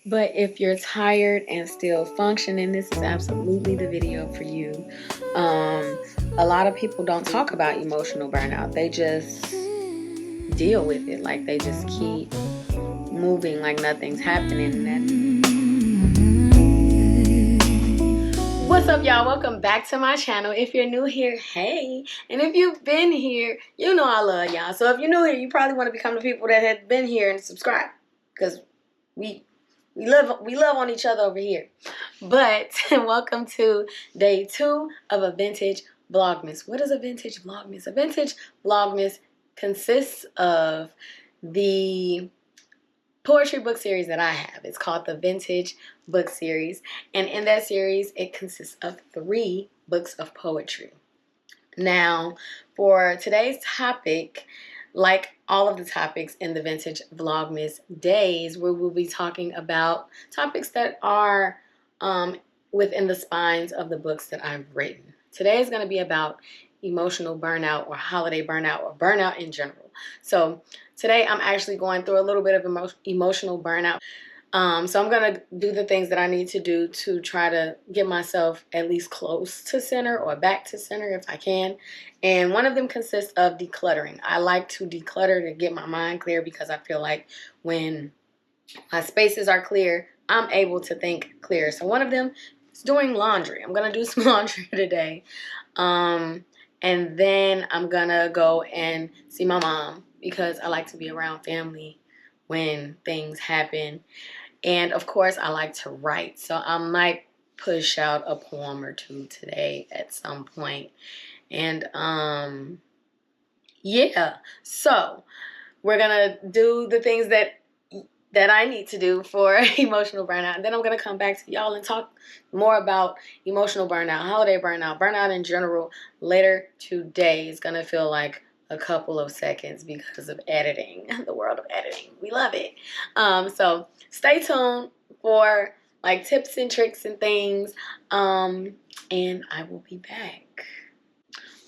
But if you're tired and still functioning, this is absolutely the video for you. A lot of people don't talk about emotional burnout. They just deal with it. Like they just keep moving like nothing's happening. What's up, y'all? Welcome back to my channel. If you're new here, hey. And if you've been here, you know I love y'all. So if you're new here, you probably want to become the people that have been here and subscribe. Because we love on each other over here. But welcome to day 2 of a vintage Vlogmas. What is a vintage Vlogmas? A vintage Vlogmas consists of the poetry book series that I have. It's called the Vintage Book Series. And in that series, it consists of 3 books of poetry. Now, for today's topic, like all of the topics in the Vintage Vlogmas days, we will be talking about topics that are within the spines of the books that I've written. Today is going to be about emotional burnout or holiday burnout or burnout in general. So today I'm actually going through a little bit of emotional burnout. So I'm going to do the things that I need to do to try to get myself at least close to center or back to center if I can. And one of them consists of decluttering. I like to declutter to get my mind clear because I feel like when my spaces are clear, I'm able to think clear. So one of them is doing laundry. I'm going to do some laundry today. And then I'm going to go and see my mom because I like to be around family when things happen. And of course, I like to write. So I might push out a poem or 2 today at some point. And yeah. So we're gonna do the things that I need to do for emotional burnout. And then I'm gonna come back to y'all and talk more about emotional burnout, holiday burnout, burnout in general later today. It's gonna feel like a couple of seconds because of editing, the world of editing. We love it. So stay tuned for like tips and tricks and things. And I will be back.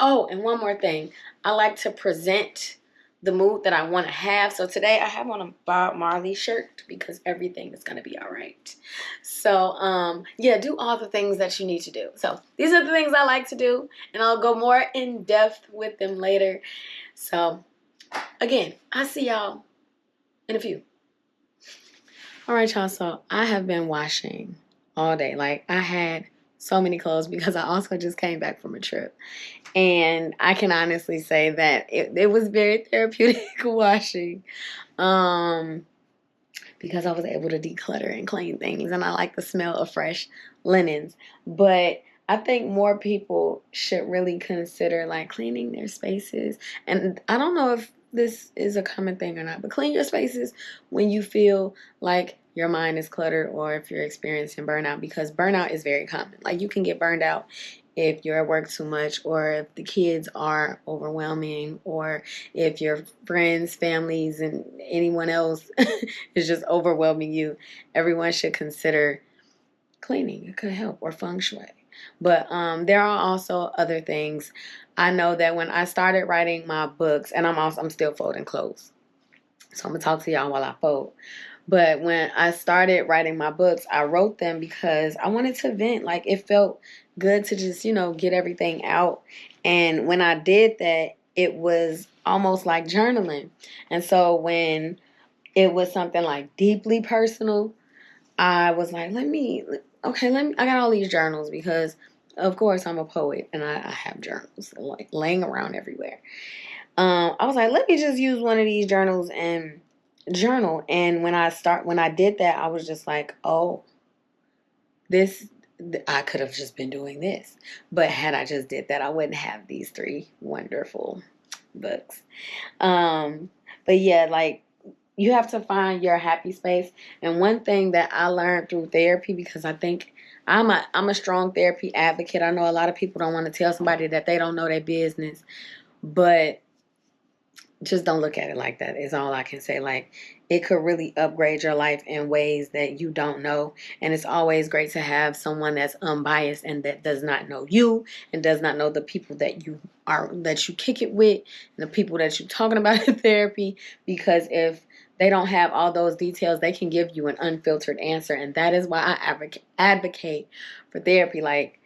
Oh, and one more thing. I like to present the mood that I want to have. So today I have on a Bob Marley shirt because everything is going to be all right. So, yeah, do all the things that you need to do. So these are the things I like to do, and I'll go more in depth with them later. So, again, I'll see y'all in a few. All right, y'all. So I have been washing all day. Like, I had so many clothes because I also just came back from a trip. And I can honestly say that it was very therapeutic washing because I was able to declutter and clean things. And I like the smell of fresh linens. But I think more people should really consider like cleaning their spaces. And I don't know if this is a common thing or not, but clean your spaces when you feel like your mind is cluttered or if you're experiencing burnout, because burnout is very common. Like you can get burned out if you're at work too much, or if the kids are overwhelming, or if your friends, families, and anyone else is just overwhelming you. Everyone should consider cleaning. It could help, or feng shui. But there are also other things. I know that when I started writing my books, and I'm still folding clothes, so I'm gonna talk to y'all while I fold. But when I started writing my books, I wrote them because I wanted to vent. Like it felt good to just, get everything out. And when I did that, it was almost like journaling. And so when it was something like deeply personal, I was like, I got all these journals because of course I'm a poet and I have journals like laying around everywhere. I was like, let me just use one of these journals and journal. And when I did that, I was just like, oh, I could have just been doing this. But had I just did that, I wouldn't have these 3 wonderful books. But yeah, like you have to find your happy space. And one thing that I learned through therapy, because I think I'm a strong therapy advocate. I know a lot of people don't want to tell somebody that they don't know their business, but just don't look at it like that is all I can say. Like it could really upgrade your life in ways that you don't know. And it's always great to have someone that's unbiased and that does not know you and does not know the people that you kick it with and the people that you're talking about in therapy. Because if they don't have all those details. They can give you an unfiltered answer. And that is why I advocate for therapy. Like,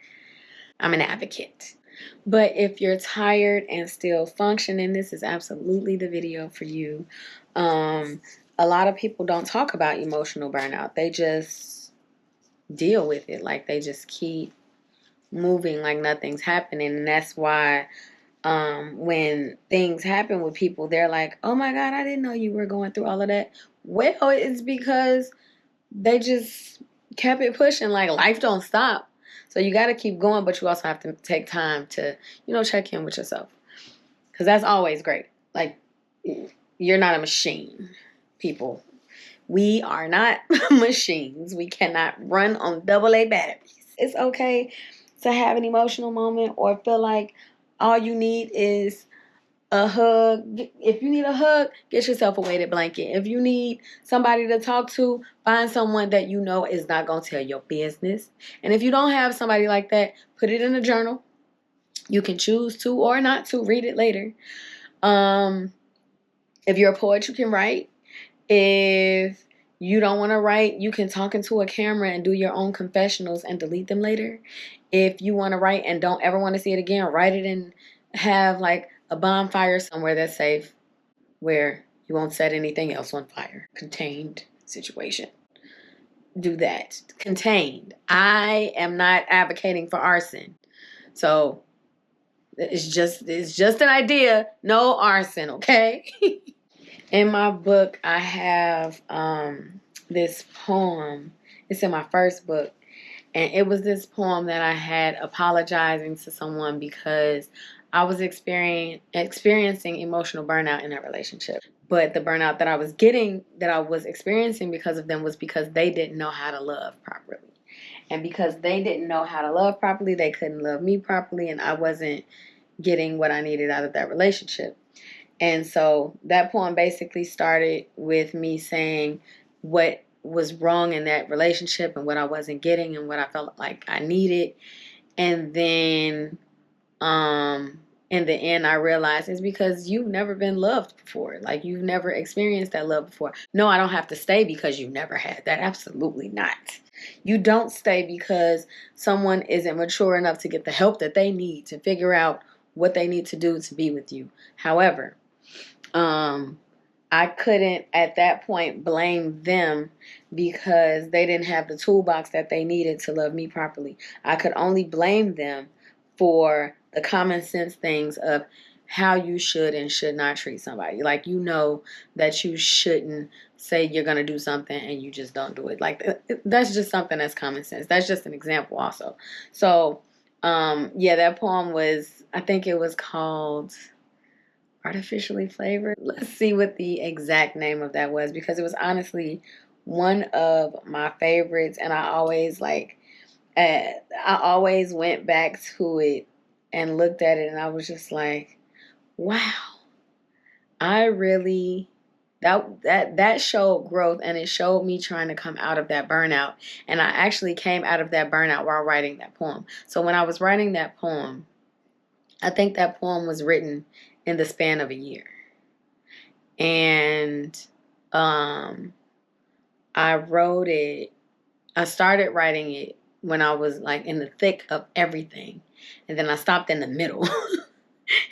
I'm an advocate. But if you're tired and still functioning, this is absolutely the video for you. A lot of people don't talk about emotional burnout. They just deal with it. Like, they just keep moving like nothing's happening. And that's why when things happen with people, they're like, oh my God, I didn't know you were going through all of that. Well, it's because they just kept it pushing. Like, life don't stop. So you got to keep going, but you also have to take time to, check in with yourself. Because that's always great. Like, you're not a machine, people. We are not machines. We cannot run on AA batteries. It's okay to have an emotional moment or feel like all you need is a hug. If you need a hug, get yourself a weighted blanket. If you need somebody to talk to, find someone that you know is not going to tell your business. And if you don't have somebody like that, put it in a journal. You can choose to or not to read it later. If you're a poet, you can write. If you don't want to write, you can talk into a camera and do your own confessionals and delete them later. If you want to write and don't ever want to see it again, write it and have like a bonfire somewhere that's safe where you won't set anything else on fire. Contained situation. Do that. Contained. I am not advocating for arson. So it's just an idea. No arson, okay? In my book, I have this poem. It's in my first book. And it was this poem that I had apologizing to someone because I was experiencing emotional burnout in that relationship. But the burnout that I was experiencing because of them was because they didn't know how to love properly. And because they didn't know how to love properly, they couldn't love me properly, and I wasn't getting what I needed out of that relationship. And so that poem basically started with me saying what was wrong in that relationship and what I wasn't getting and what I felt like I needed. And then in the end, I realized it's because you've never been loved before. Like, you've never experienced that love before. No, I don't have to stay because you've never had that. Absolutely not. You don't stay because someone isn't mature enough to get the help that they need to figure out what they need to do to be with you. However, I couldn't at that point blame them because they didn't have the toolbox that they needed to love me properly. I could only blame them for the common sense things of how you should and should not treat somebody. Like, that you shouldn't say you're going to do something and you just don't do it. Like, that's just something that's common sense. That's just an example also. So, that poem was, I think it was called Artificially Flavored. Let's see what the exact name of that was, because it was honestly one of my favorites, and I always went back to it and looked at it, and I was just like, wow, I really that showed growth, and it showed me trying to come out of that burnout. And I actually came out of that burnout while writing that poem. So when I was writing that poem, I think that poem was written in the span of a year. And I started writing it when I was like in the thick of everything. And then I stopped in the middle.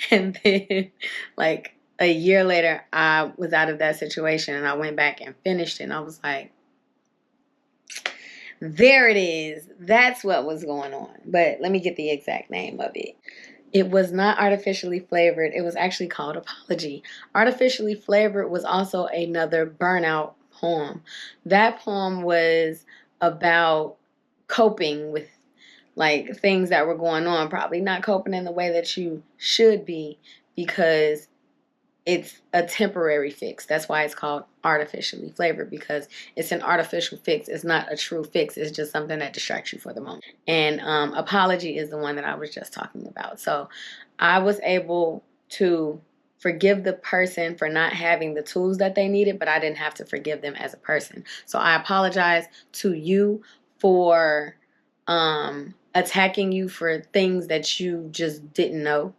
And then like a year later, I was out of that situation and I went back and finished it. And I was like, there it is. That's what was going on. But let me get the exact name of it. It was not Artificially Flavored. It was actually called Apology. Artificially Flavored was also another burnout poem. That poem was about coping with like things that were going on. Probably not coping in the way that you should be, because it's a temporary fix. That's why it's called Artificially Flavored, because it's an artificial fix. It's not a true fix. It's just something that distracts you for the moment. And Apology is the one that I was just talking about. So I was able to forgive the person for not having the tools that they needed, but I didn't have to forgive them as a person. So I apologize to you for attacking you for things that you just didn't know.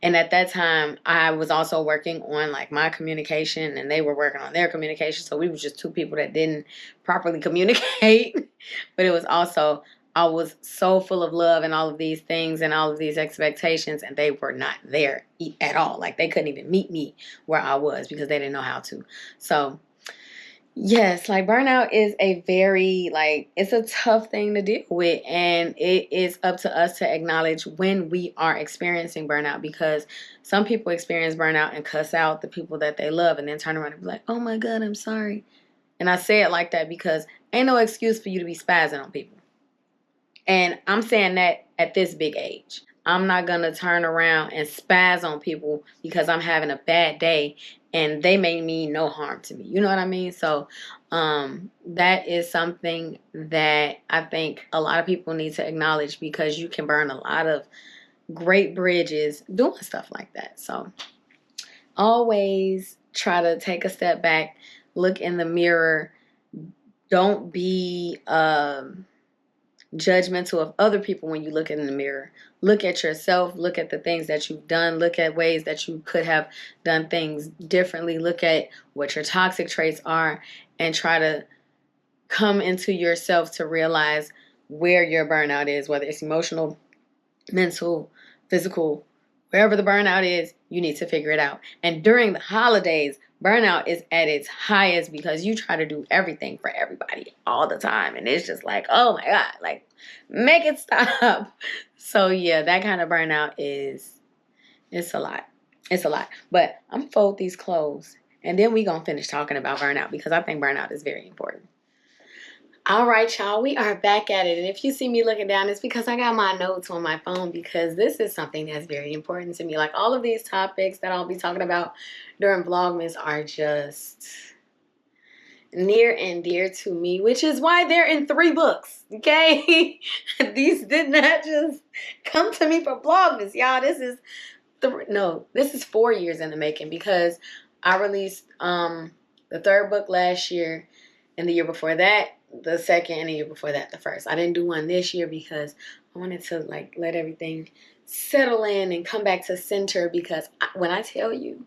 And at that time, I was also working on like my communication, and they were working on their communication. So we were just two people that didn't properly communicate. But it was also, I was so full of love and all of these things and all of these expectations, and they were not there at all. Like they couldn't even meet me where I was because they didn't know how to. So yes, like burnout is a very, like, it's a tough thing to deal with. And it is up to us to acknowledge when we are experiencing burnout, because some people experience burnout and cuss out the people that they love and then turn around and be like, oh my God, I'm sorry. And I say it like that because ain't no excuse for you to be spazzing on people. And I'm saying that at this big age. I'm not going to turn around and spaz on people because I'm having a bad day and they may mean no harm to me. You know what I mean? So that is something that I think a lot of people need to acknowledge, because you can burn a lot of great bridges doing stuff like that. So always try to take a step back, look in the mirror. Don't be judgmental of other people when you look in the mirror. Look at yourself. Look at the things that you've done. Look at ways that you could have done things differently. Look at what your toxic traits are and try to come into yourself to realize where your burnout is, whether it's emotional, mental, physical. Wherever the burnout is, you need to figure it out. And during the holidays, burnout is at its highest because you try to do everything for everybody all the time. And it's just like, oh my God, like, make it stop. So yeah, that kind of burnout it's a lot. It's a lot. But I'm going to fold these clothes and then we're going to finish talking about burnout, because I think burnout is very important. All right, y'all, we are back at it. And if you see me looking down, it's because I got my notes on my phone, because this is something that's very important to me. Like, all of these topics that I'll be talking about during Vlogmas are just near and dear to me, which is why they're in 3 books, okay? These did not just come to me for Vlogmas, y'all. This is 4 years in the making, because I released the 3rd book last year, and the year before that, the 2nd, and the year before that, the 1st. I didn't do one this year because I wanted to like let everything settle in and come back to center, because when I tell you,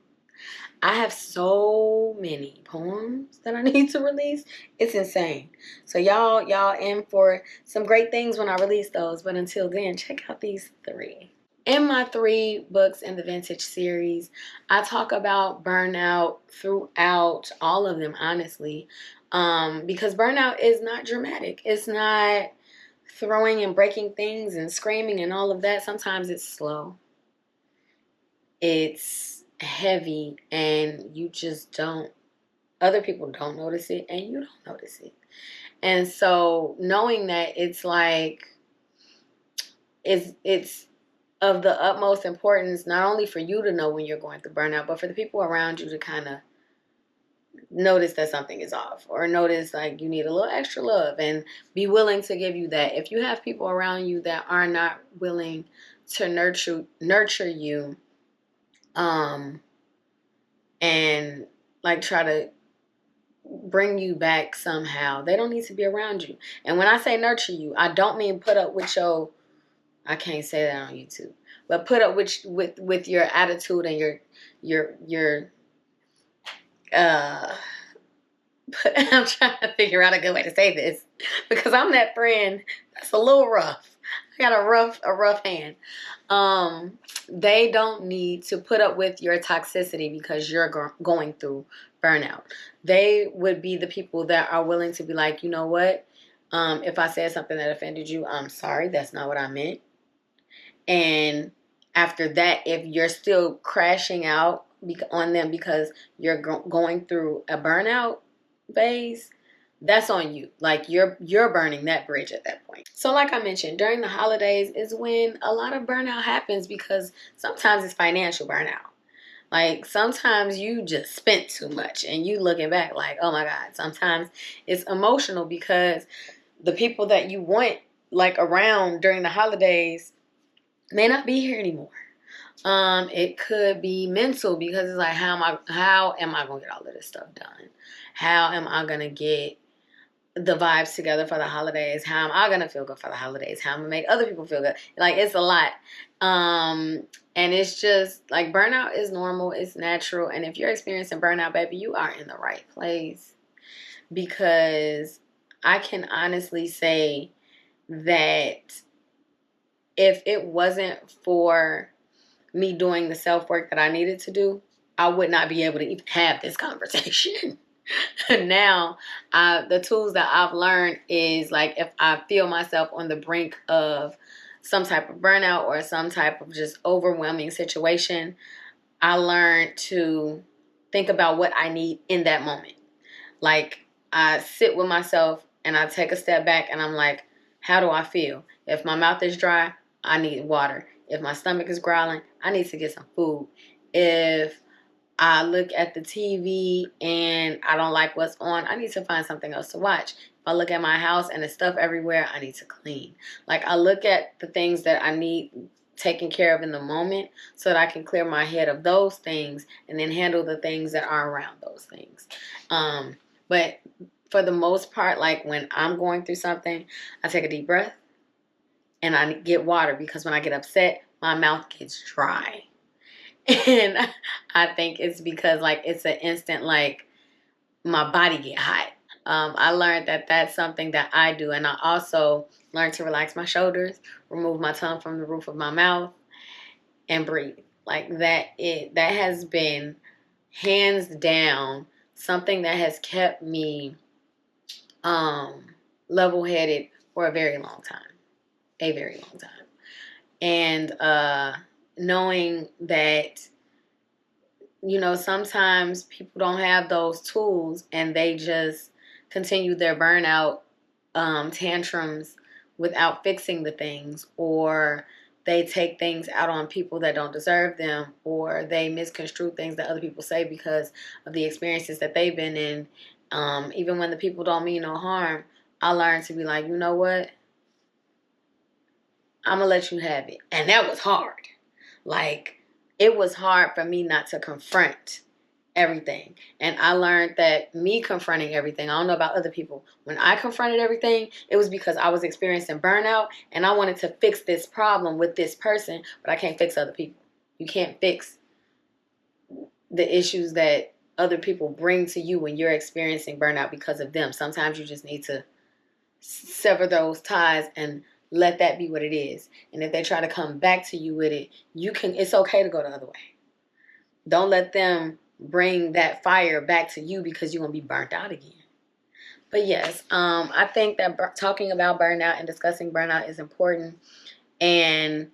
I have so many poems that I need to release. It's insane. So y'all in for some great things when I release those. But until then, check out these 3. In my 3 books in the VENTage series, I talk about burnout throughout all of them, honestly. Because burnout is not dramatic. It's not throwing and breaking things and screaming and all of that. Sometimes it's slow. It's heavy, and you just don't, other people don't notice it, and you don't notice it. And so knowing that, it's like, it's of the utmost importance, not only for you to know when you're going through burnout, but for the people around you to kind of notice that something is off, or notice like you need a little extra love, and be willing to give you that. If you have people around you that are not willing to nurture you, and like try to bring you back somehow, they don't need to be around you. And when I say nurture you, I don't mean put up with your, I can't say that on YouTube, but put up with your attitude and your I'm trying to figure out a good way to say this, because I'm that friend that's a little rough. I got a rough hand. They don't need to put up with your toxicity because you're going through burnout. They would be the people that are willing to be like, you know what? If I said something that offended you, I'm sorry. That's not what I meant. And after that, if you're still crashing out on them because you're going through a burnout phase, that's on you. Like, you're burning that bridge at that point. So like I mentioned, during the holidays is when a lot of burnout happens, because sometimes it's financial burnout. Like, sometimes you just spent too much and you looking back like, oh my God. Sometimes it's emotional, because the people that you want like around during the holidays may not be here anymore. It could be mental, because it's like, how am I gonna get all of this stuff done? How am I gonna get the vibes together for the holidays, how am I gonna feel good for the holidays, how I'm gonna make other people feel good. Like, it's a lot. And it's just like, burnout is normal, it's natural. And if you're experiencing burnout, baby, you are in the right place. Because I can honestly say that if it wasn't for me doing the self-work that I needed to do, I would not be able to even have this conversation. Now, the tools that I've learned is, like, if I feel myself on the brink of some type of burnout or some type of just overwhelming situation, I learned to think about what I need in that moment. Like, I sit with myself and I take a step back and I'm like, how do I feel? If my mouth is dry, I need water. If my stomach is growling, I need to get some food. If I look at the TV and I don't like what's on, I need to find something else to watch. If I look at my house and there's stuff everywhere, I need to clean. Like, I look at the things that I need taken care of in the moment so that I can clear my head of those things and then handle the things that are around those things. But for the most part, like, when I'm going through something, I take a deep breath and I get water, because when I get upset, my mouth gets dry. And I think it's because, like, it's an instant, like, my body get hot. I learned that that's something that I do. And I also learned to relax my shoulders, remove my tongue from the roof of my mouth, and breathe. Like, that has been hands down something that has kept me level-headed for a very long time. A very long time. And knowing that, you know, sometimes people don't have those tools and they just continue their burnout tantrums without fixing the things, or they take things out on people that don't deserve them, or they misconstrue things that other people say because of the experiences that they've been in. Even when the people don't mean no harm, I learned to be like, you know what? I'm going to let you have it. And that was hard. Like, it was hard for me not to confront everything. And I learned that me confronting everything, I don't know about other people, when I confronted everything, it was because I was experiencing burnout and I wanted to fix this problem with this person, but I can't fix other people. You can't fix the issues that other people bring to you when you're experiencing burnout because of them. Sometimes you just need to sever those ties and let that be what it is. And if they try to come back to you with it, it's okay to go the other way. Don't let them bring that fire back to you, because you're going to be burnt out again. But yes, I think that talking about burnout and discussing burnout is important. And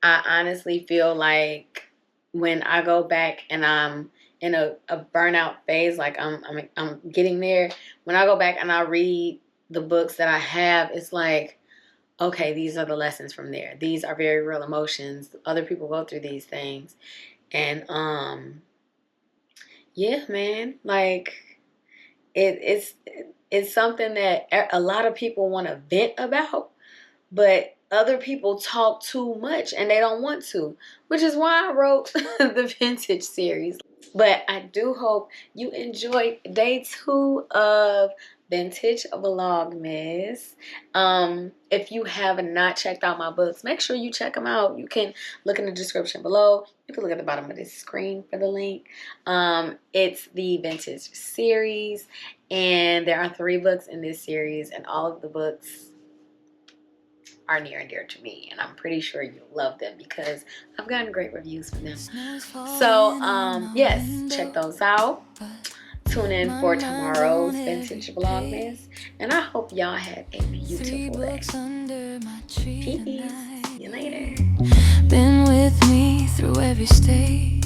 I honestly feel like when I go back and I'm in a burnout phase, like I'm getting there, when I go back and I read the books that I have, it's like, okay, these are the lessons from there. These are very real emotions. Other people go through these things. And yeah, man, like, it's something that a lot of people want to vent about, but other people talk too much and they don't want to, which is why I wrote the VENTage series. But I do hope you enjoyed day 2 of VENTage Vlogmas. If you have not checked out my books, make sure you check them out. You can look in the description below. You can look at the bottom of this screen for the link. It's the VENTage series, and there are 3 books in this series, and all of the books are near and dear to me, and I'm pretty sure you'll love them because I've gotten great reviews from them. So yes, check those out. Tune in for tomorrow's VENTage Vlogmas, and I hope y'all have a beautiful day. Peace. See you later. Been with me through every stage.